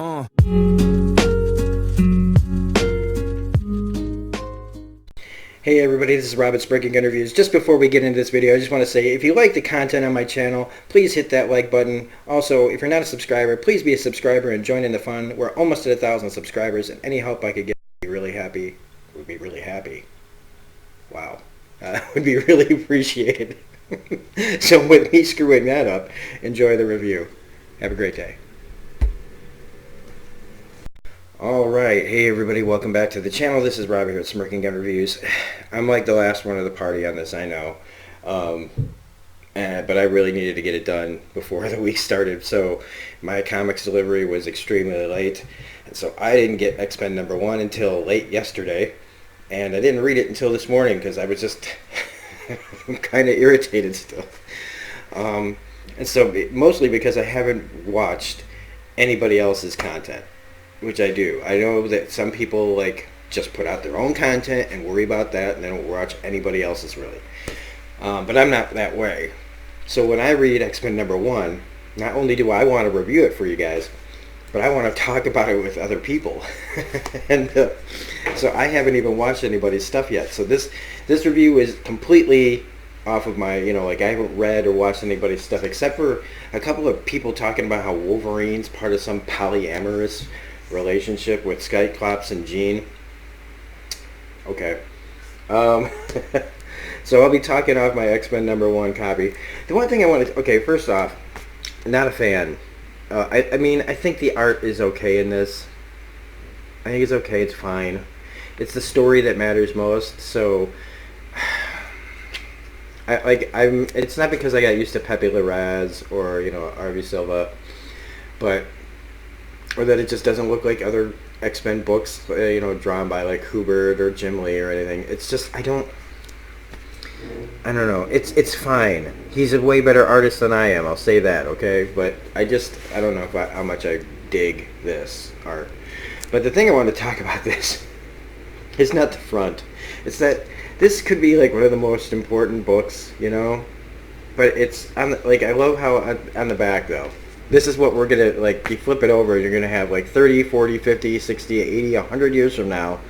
Hey everybody, this is Robert Breaking Gun Reviews. Just before we get into this video, I just want to say if you like the content on my channel, please hit that like button. Also, if you're not a subscriber, please be a subscriber and join in the fun. We're almost at 1,000 subscribers, and any help I could get would be really happy. Wow. Would be really appreciated. So with me screwing that up, enjoy the review. Have a great day. Alright, hey everybody, welcome back to the channel. This is Robbie here at Smirking Gun Reviews. I'm like the last one of the party on this, I know. But I really needed to get it done before the week started, so my comics delivery was extremely late. And so I didn't get X-Men #1 until late yesterday, and I didn't read it until this morning because I was just kind of irritated still. And so mostly because I haven't watched anybody else's content. Which I do. I know that some people like just put out their own content and worry about that and they don't watch anybody else's really. But I'm not that way. So when I read X-Men #1, not only do I want to review it for you guys, but I want to talk about it with other people. And so I haven't even watched anybody's stuff yet. So this review is completely off of my, like I haven't read or watched anybody's stuff except for a couple of people talking about how Wolverine's part of some polyamorous relationship with Cyclops and Jean. Okay. So I'll be talking off my X-Men #1 copy. The one thing I want to... Okay, first off, not a fan. I mean, I think the art is okay in this. I think it's okay, it's fine. It's the story that matters most, so... it's not because I got used to Pepe Larraz or, Arby Silva, but... or that it just doesn't look like other X-Men books, drawn by like Hubert or Jim Lee or anything. It's just, I don't know. It's fine. He's a way better artist than I am, I'll say that, okay? But I don't know how much I dig this art. But the thing I want to talk about this is not the front. It's that this could be like one of the most important books, But it's, I love how on the back though. This is what we're going to, you flip it over, you're going to have 30, 40, 50, 60, 80, 100 years from now,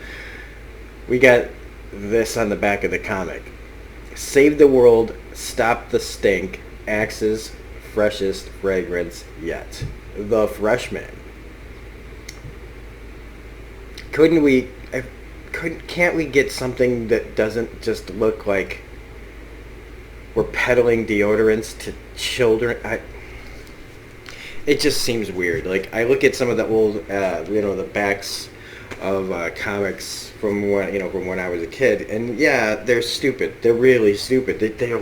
we got this on the back of the comic. Save the world, stop the stink, Axe's freshest fragrance yet. The Freshman. Can't we get something that doesn't just look like we're peddling deodorants to children? It just seems weird. I look at some of the old, the backs of comics from when I was a kid, and yeah, they're stupid. They're really stupid. They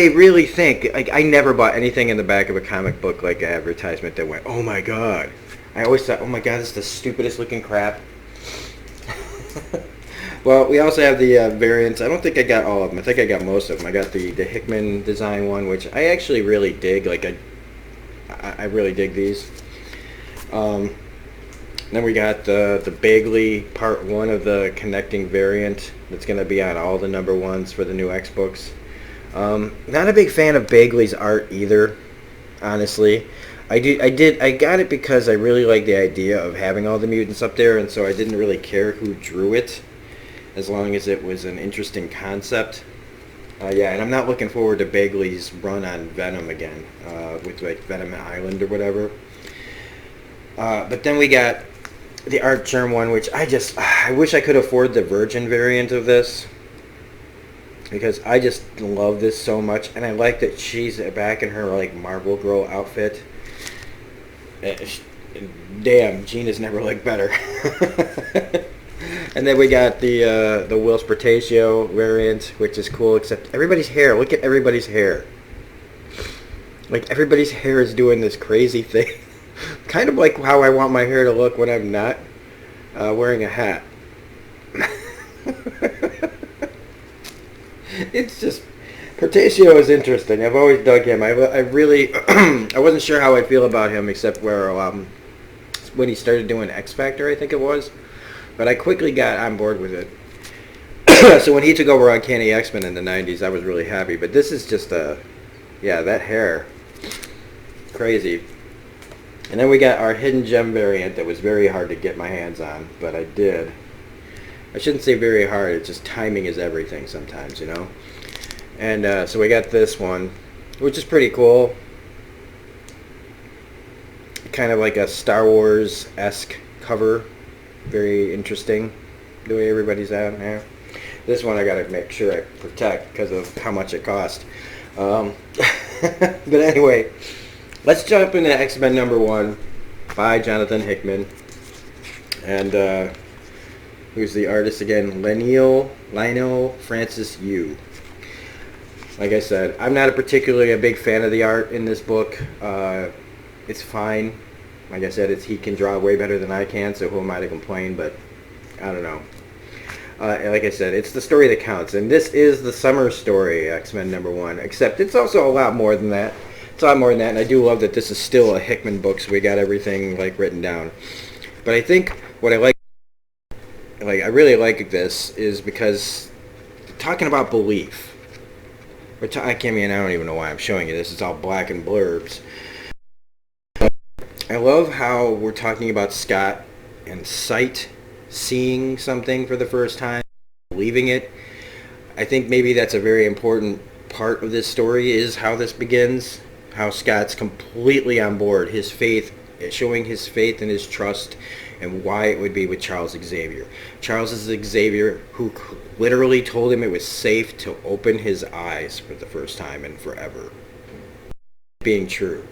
really think. I never bought anything in the back of a comic book like an advertisement that went, oh my god. I always thought, oh my god, this is the stupidest looking crap. Well, we also have the variants. I don't think I got all of them. I think I got most of them. I got the Hickman design one, which I actually really dig. I really dig these. Then we got the Bagley Part 1 of the connecting variant that's going to be on all the #1s for the new X books. Not a big fan of Bagley's art either, honestly. I got it because I really like the idea of having all the mutants up there, and so I didn't really care who drew it, as long as it was an interesting concept. Yeah, and I'm not looking forward to Bagley's run on Venom again, with Venom Island or whatever. But then we got the Art Germ one, which I wish I could afford the Virgin variant of this, because I just love this so much, and I like that she's back in her Marvel Girl outfit. Damn, Jean has never looked better. And then we got the Will Spertatio variant, which is cool, except everybody's hair. Look at everybody's hair. Everybody's hair is doing this crazy thing. Kind of like how I want my hair to look when I'm not wearing a hat. It's just... Spertatio is interesting. I've always dug him. I really... I wasn't sure how I feel about him, except where when he started doing X Factor, I think it was. But I quickly got on board with it. So when he took over Uncanny X-Men in the 90s, I was really happy. But this is just yeah, that hair. Crazy. And then we got our hidden gem variant that was very hard to get my hands on, but I did. I shouldn't say very hard, it's just timing is everything sometimes, you know? And so we got this one, which is pretty cool. Kind of like a Star Wars-esque cover. Very interesting, the way everybody's at there. This one I gotta make sure I protect because of how much it cost. But anyway, let's jump into X-Men #1 by Jonathan Hickman. And who's the artist again? Lionel Francis Yu. Like I said, I'm not particularly a big fan of the art in this book. It's fine. Like I said, he can draw way better than I can, so who am I to complain? But I don't know. Like I said, it's the story that counts, and this is the summer story, X-Men #1. Except it's also a lot more than that. It's a lot more than that, and I do love that this is still a Hickman book, so we got everything like written down. But I think what I I really like this is because talking about belief. I don't even know why I'm showing you this. It's all black and blurbs. I love how we're talking about Scott and sight, seeing something for the first time, believing it. I think maybe that's a very important part of this story is how this begins, how Scott's completely on board, his faith, showing his faith and his trust, and why it would be with Charles Xavier. Charles is Xavier who literally told him it was safe to open his eyes for the first time and forever. Being true.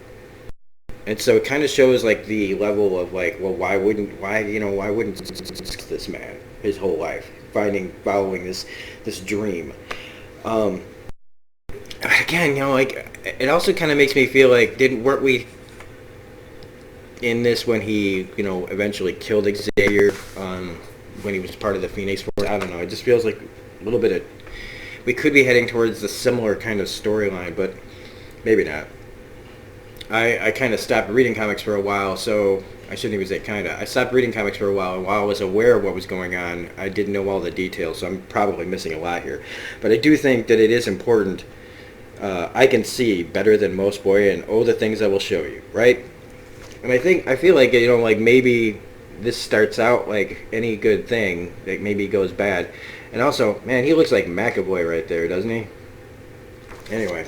And so it kind of shows like the level of like, well, why wouldn't this man his whole life following this dream? Again, like it also kind of makes me feel like weren't we in this when he eventually killed Xavier when he was part of the Phoenix Force? I don't know. It just feels like a little bit of we could be heading towards a similar kind of storyline, but maybe not. I kind of stopped reading comics for a while, so I shouldn't even say kind of. I stopped reading comics for a while, and while I was aware of what was going on, I didn't know all the details, so I'm probably missing a lot here. But I do think that it is important. I can see better than most, boy, and the things I will show you, right? And I feel like, like maybe this starts out like any good thing, that maybe goes bad. And also, man, he looks like McAvoy right there, doesn't he? Anyway.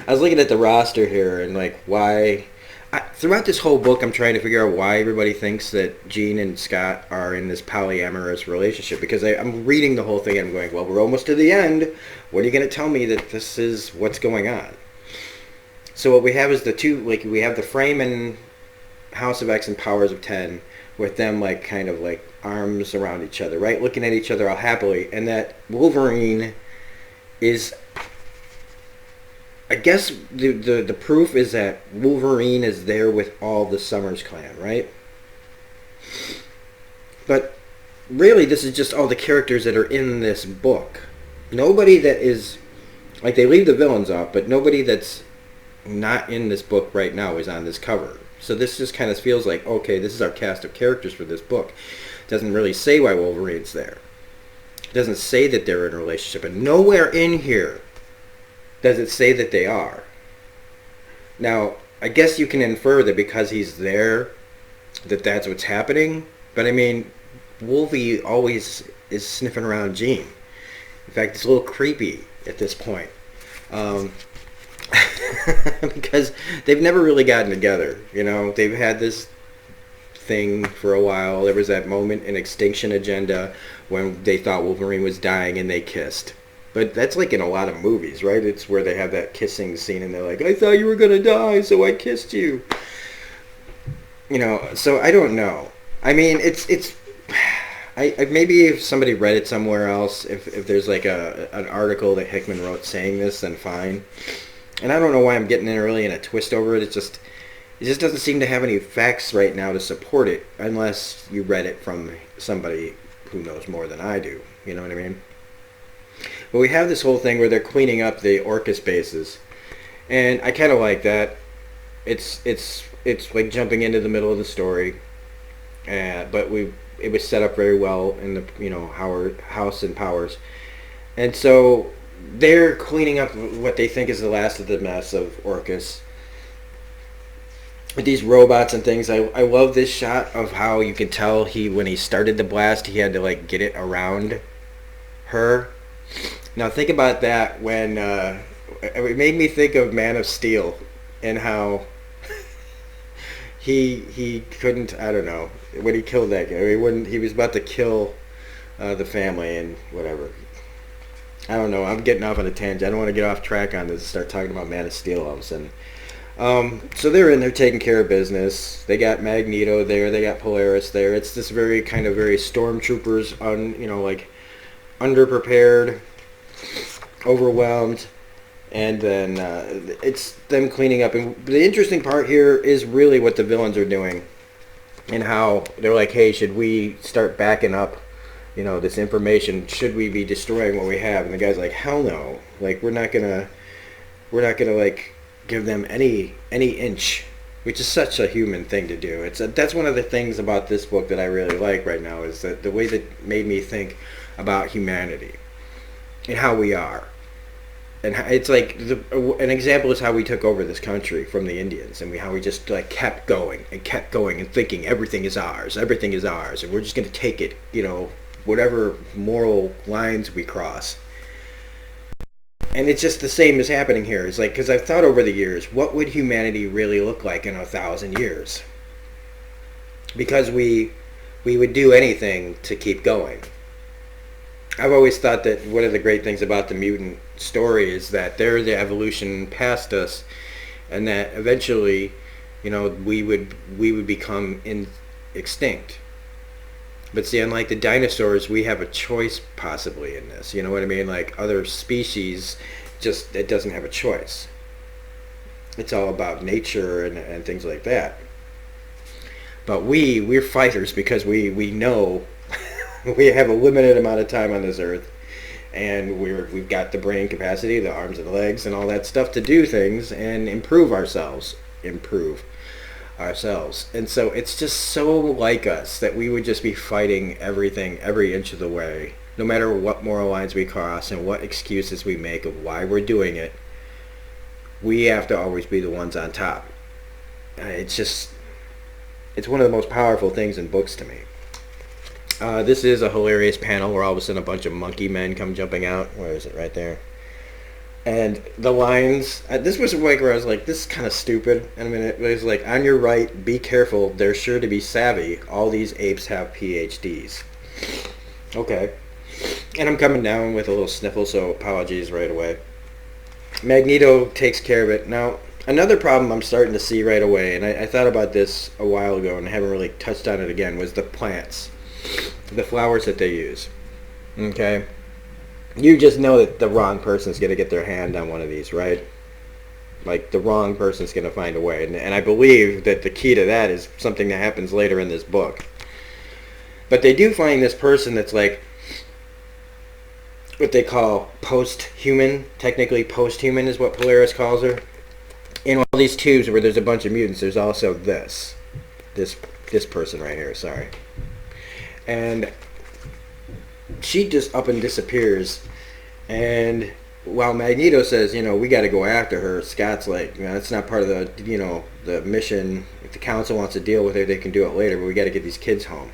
I was looking at the roster here and like why throughout this whole book I'm trying to figure out why everybody thinks that Jean and Scott are in this polyamorous relationship, because I'm reading the whole thing and I'm going, well, we're almost to the end. What are you going to tell me that this is what's going on? So what we have is we have the Frame and House of X and Powers of 10 with them like kind of like arms around each other, right? Looking at each other all happily, and that Wolverine is, I guess the proof is that Wolverine is there with all the Summers clan, right? But really, this is just all the characters that are in this book. Nobody that is, like, they leave the villains off, but nobody that's not in this book right now is on this cover. So this just kind of feels like, okay, this is our cast of characters for this book. It doesn't really say why Wolverine's there. It doesn't say that they're in a relationship, and nowhere in here does it say that they are. Now, I guess you can infer that because he's there, that's what's happening. But I mean, Wolvie always is sniffing around Jean. In fact, it's a little creepy at this point. Because they've never really gotten together. They've had this thing for a while. There was that moment in Extinction Agenda when they thought Wolverine was dying and they kissed. But that's like in a lot of movies, right? It's where they have that kissing scene and they're like, I thought you were going to die, so I kissed you. So I don't know. I mean, maybe if somebody read it somewhere else, if there's like an article that Hickman wrote saying this, then fine. And I don't know why I'm getting really in a twist over it. It just doesn't seem to have any facts right now to support it, unless you read it from somebody who knows more than I do. You know what I mean? But we have this whole thing where they're cleaning up the Orcus bases, and I kind of like that. It's like jumping into the middle of the story, but it was set up very well in the Howard House and Powers, and so they're cleaning up what they think is the last of the mess of Orcus. with these robots and things. I love this shot of how you can tell when he started the blast, he had to like get it around her. Now think about that when it made me think of Man of Steel and how he couldn't, I don't know, when he killed that guy. He was about to kill the family and whatever. I don't know. I'm getting off on a tangent. I don't want to get off track on this and start talking about Man of Steel all of a sudden. So they're in there taking care of business. They got Magneto there. They got Polaris there. It's this very stormtroopers, like underprepared, overwhelmed, and then it's them cleaning up. And the interesting part here is really what the villains are doing, and how they're like, hey, should we start backing up, this information? Should we be destroying what we have? And the guy's like, hell no. Like, we're not gonna like give them any inch, which is such a human thing to do. That's one of the things about this book that I really like right now, is that the way that made me think about humanity and how we are. And it's like an example is how we took over this country from the Indians, and how we just like kept going and thinking everything is ours, and we're just going to take it, whatever moral lines we cross. And it's just the same as happening here. It's like, because I've thought over the years, what would humanity really look like in 1,000 years? Because we would do anything to keep going. I've always thought that one of the great things about the mutant story is that they're the evolution past us, and that eventually, we would become extinct. But see, unlike the dinosaurs, we have a choice possibly in this. You know what I mean? Like other species, it doesn't have a choice. It's all about nature and things like that. But we're fighters because we know we have a limited amount of time on this earth, and we've got the brain capacity, the arms and the legs, and all that stuff to do things and improve ourselves. And so it's just so like us that we would just be fighting everything every inch of the way, no matter what moral lines we cross and what excuses we make of why we're doing it. We have to always be the ones on top. It's one of the most powerful things in books to me. This is a hilarious panel where all of a sudden a bunch of monkey men come jumping out. Where is it? Right there. And the lines, this was like where I was like, this is kind of stupid. And I mean, it was like, on your right, be careful, they're sure to be savvy. All these apes have PhDs. Okay. And I'm coming down with a little sniffle, so apologies right away. Magneto takes care of it. Now, another problem I'm starting to see right away, and I thought about this a while ago and I haven't really touched on it again, was the plants. The flowers that they use. Okay? You just know that the wrong person's going to get their hand on one of these, right? Like, the wrong person's going to find a way. And I believe that the key to that is something that happens later in this book. But they do find this person that's like what they call post-human. Technically, post-human is what Polaris calls her. In all these tubes where there's a bunch of mutants, there's also this person right here, sorry. And she just up and disappears, and while Magneto says, we got to go after her, Scott's like, that's not part of the, the mission. If the council wants to deal with her, they can do it later, but we got to get these kids home.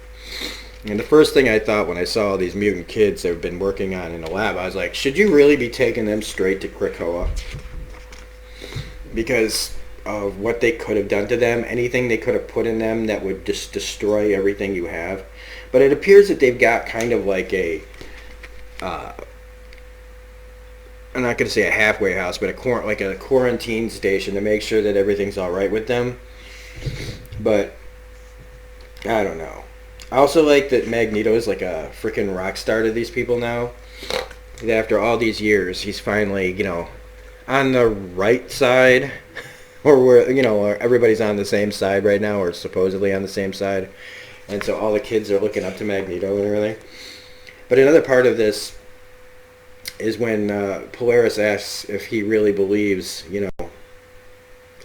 And the first thing I thought when I saw all these mutant kids they've been working on in the lab, I was like, should you really be taking them straight to Krakoa? Because of what they could have done to them, anything they could have put in them that would just destroy everything you have. But it appears that they've got kind of like I'm not going to say a halfway house, but like a quarantine station to make sure that everything's all right with them. But I don't know. I also like that Magneto is like a freaking rock star to these people now. That after all these years, he's finally, on the right side, or where everybody's on the same side right now, or supposedly on the same side. And so all the kids are looking up to Magneto and everything. But another part of this is when Polaris asks if he really believes,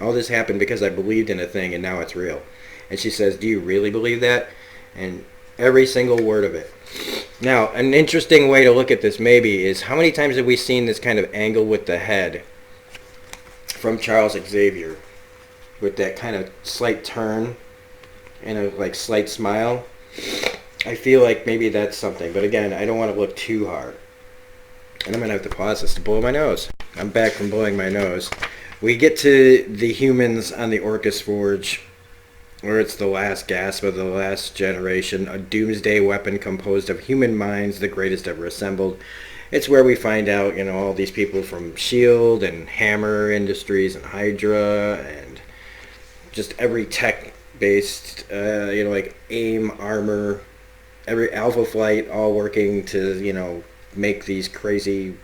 all this happened because I believed in a thing and now it's real. And she says, do you really believe that? And every single word of it. Now, an interesting way to look at this maybe is how many times have we seen this kind of angle with the head from Charles Xavier? with that kind of slight turn and a like slight smile. I feel like maybe that's something, but again, I don't want to look too hard. And I'm gonna have to pause this to blow my nose. I'm back from blowing my nose. We get to the humans on the Orcus Forge, where it's the last gasp of the last generation, a doomsday weapon composed of human minds, the greatest ever assembled. It's where we find out, all these people from S.H.I.E.L.D. and Hammer Industries and Hydra and just every tech-based, like AIM, Armor, every Alpha Flight, all working to, make these crazy,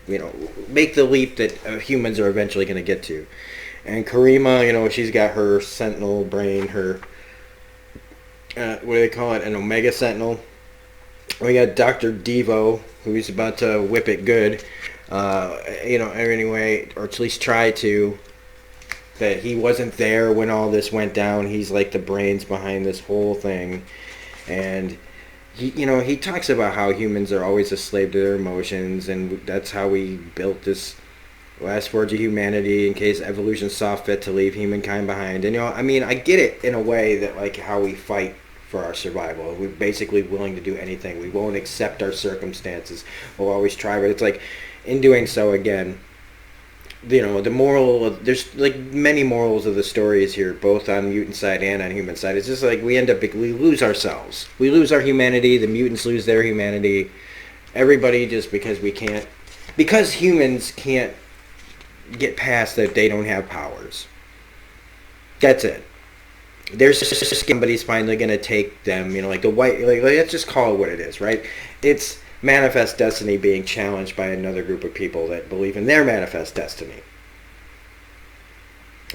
make the leap that humans are eventually going to get to. And Karima, she's got her Sentinel brain, her, what do they call it, an Omega Sentinel. We got Dr. Devo, who's about to whip it good, anyway, or at least try to. That he wasn't there when all this went down. He's like the brains behind this whole thing. And he talks about how humans are always a slave to their emotions, and that's how we built this last forge of humanity in case evolution saw fit to leave humankind behind. And I get it in a way that like how we fight for our survival. We're basically willing to do anything. We won't accept our circumstances. We'll always try, but it's like in doing so again, the moral, there's like many morals of the stories here, both on mutant side and on human side. It's just like we lose ourselves. We lose our humanity, the mutants lose their humanity. Everybody just because humans can't get past that they don't have powers. That's it. There's somebody's finally going to take them, like the white, like let's just call it what it is, right? It's manifest destiny being challenged by another group of people that believe in their manifest destiny.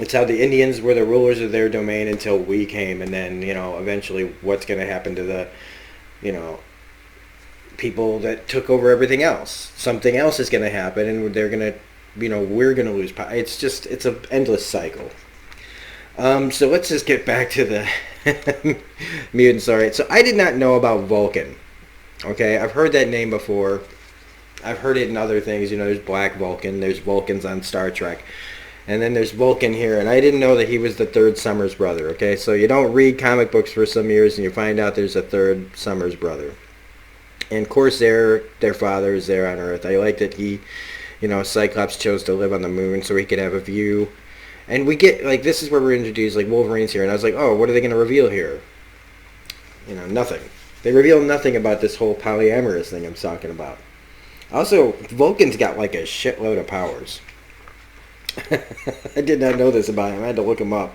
It's how the Indians were the rulers of their domain until we came, and then, eventually what's going to happen to the, people that took over everything else. Something else is going to happen, and they're going to, we're going to lose power. It's an endless cycle. So let's just get back to the mutants. All right. So I did not know about Vulcan. Okay, I've heard that name before. I've heard it in other things. There's Black Vulcan. There's Vulcans on Star Trek. And then there's Vulcan here. And I didn't know that he was the third Summers brother. Okay, so you don't read comic books for some years and you find out there's a third Summers brother. And Corsair, their father, is there on Earth. I like that he, Cyclops chose to live on the moon so he could have a view. And we get, like, this is where we're introduced, like, Wolverine's here. And I was like, oh, what are they going to reveal here? Nothing. They reveal nothing about this whole polyamorous thing I'm talking about. Also, Vulcan's got, like, a shitload of powers. I did not know this about him. I had to look him up.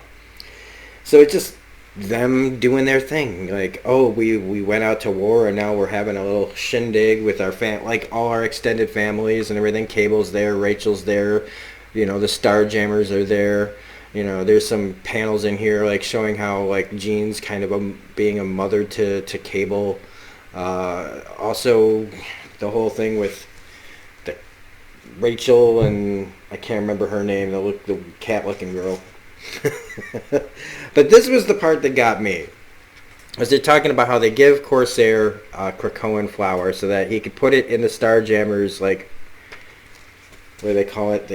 So it's just them doing their thing. Like, oh, we went out to war and now we're having a little shindig with our all our extended families and everything. Cable's there, Rachel's there. The Starjammers are there. There's some panels in here like showing how like Jean's kind of being a mother to Cable. Also, the whole thing with the Rachel and I can't remember her name, the cat-looking girl. But this was the part that got me. Was they're talking about how they give Corsair Krakoan flower so that he could put it in the Starjammers like. What do they call it?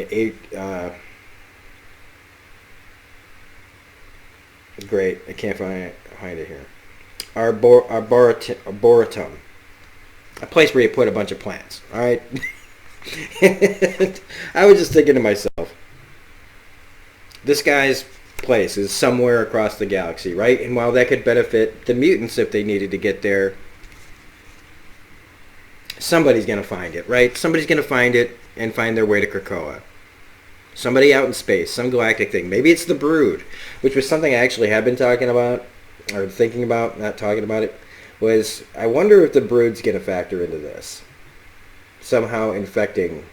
Great, I can't find it here. Arboretum. A place where you put a bunch of plants. All right. I was just thinking to myself, this guy's place is somewhere across the galaxy, right? And while that could benefit the mutants if they needed to get there, somebody's going to find it, right? Somebody's going to find it and find their way to Krakoa. Somebody out in space, some galactic thing. Maybe it's the Brood, which was something I actually have been talking about, or thinking about, not talking about it, was I wonder if the Brood's going to factor into this. Somehow infecting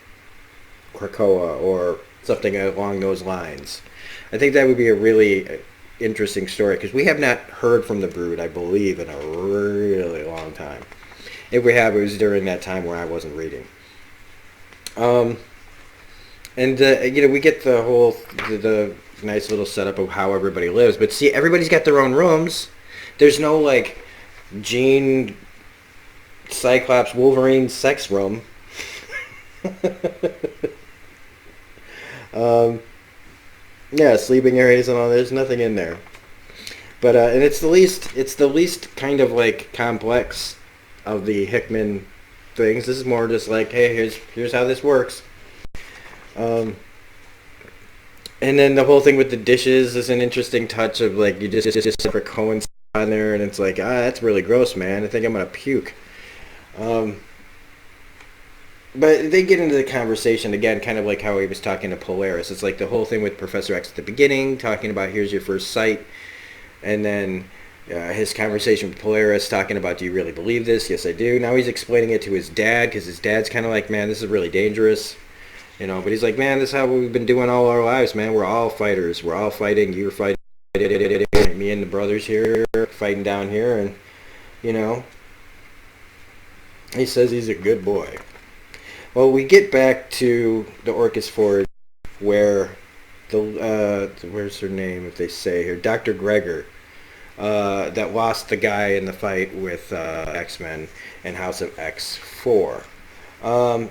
Krakoa or something along those lines. I think that would be a really interesting story, because we have not heard from the Brood, I believe, in a really long time. If we have, it was during that time where I wasn't reading. We get the whole the nice little setup of how everybody lives, but see, everybody's got their own rooms. There's no like Jean, Cyclops, Wolverine sex room. Yeah, sleeping areas and all. There's nothing in there. But and it's the least kind of like complex of the Hickman things. This is more just like, hey, here's how this works. Um, and then the whole thing with the dishes is an interesting touch of like you just for Cohen on there, and it's like, that's really gross, man. I think I'm gonna puke. Um, but they get into the conversation again, kind of like how he was talking to Polaris. It's like the whole thing with Professor X at the beginning, talking about here's your first sight, and then his conversation with Polaris, talking about, do you really believe this? Yes, I do. Now he's explaining it to his dad, because his dad's kind of like, man, this is really dangerous. But he's like, man, this is how we've been doing all our lives, man. We're all fighters. We're all fighting. You're fighting. Me and the brothers here fighting down here. And, you know, he says he's a good boy. Well, we get back to the Orcus Forge where where's her name, if they say here? Dr. Gregor, that lost the guy in the fight with X-Men and House of X4.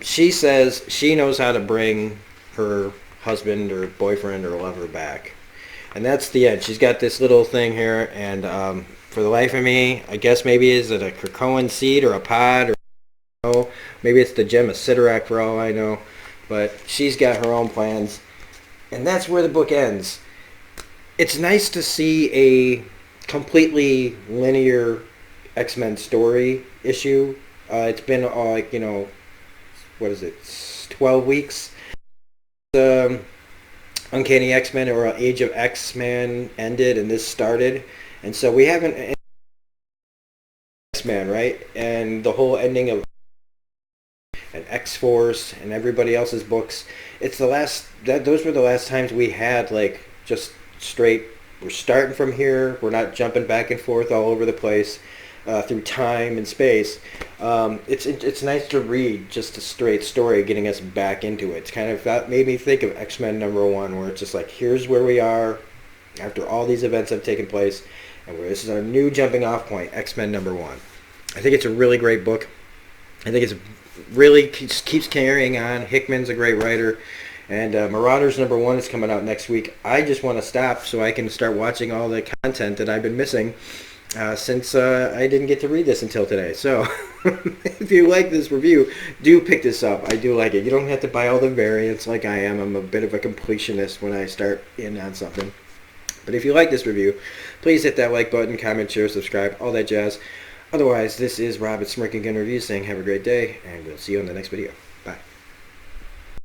She says she knows how to bring her husband or boyfriend or lover back. And that's the end. She's got this little thing here, and for the life of me, I guess maybe is it a Krakoan seed or a pod, or maybe it's the gem of Sidorak for all I know. But she's got her own plans, and that's where the book ends. It's nice to see a completely linear X-Men story issue. It's been like, what is it, 12 weeks? Uncanny X-Men or Age of X-Men ended and this started. And so we haven't X-Men, right? And the whole ending of and X-Force and everybody else's books. It's the last, those were the last times we had like just straight, we're starting from here, we're not jumping back and forth all over the place. Through time and space. It's nice to read just a straight story getting us back into it. It's kind of, that made me think of X-Men #1, where it's just like, here's where we are after all these events have taken place, and this is our new jumping off point, X-Men #1. I think it's a really great book. I think it's really keeps carrying on. Hickman's a great writer. And Marauders #1 is coming out next week. I just want to stop so I can start watching all the content that I've been missing. Since I didn't get to read this until today. So if you like this review, do pick this up. I do like it. You don't have to buy all the variants like I am. I'm a bit of a completionist when I start in on something. But if you like this review, please hit that like button, comment, share, subscribe, all that jazz. Otherwise, this is Rob at Smirking Gun Reviews saying have a great day, and we'll see you in the next video.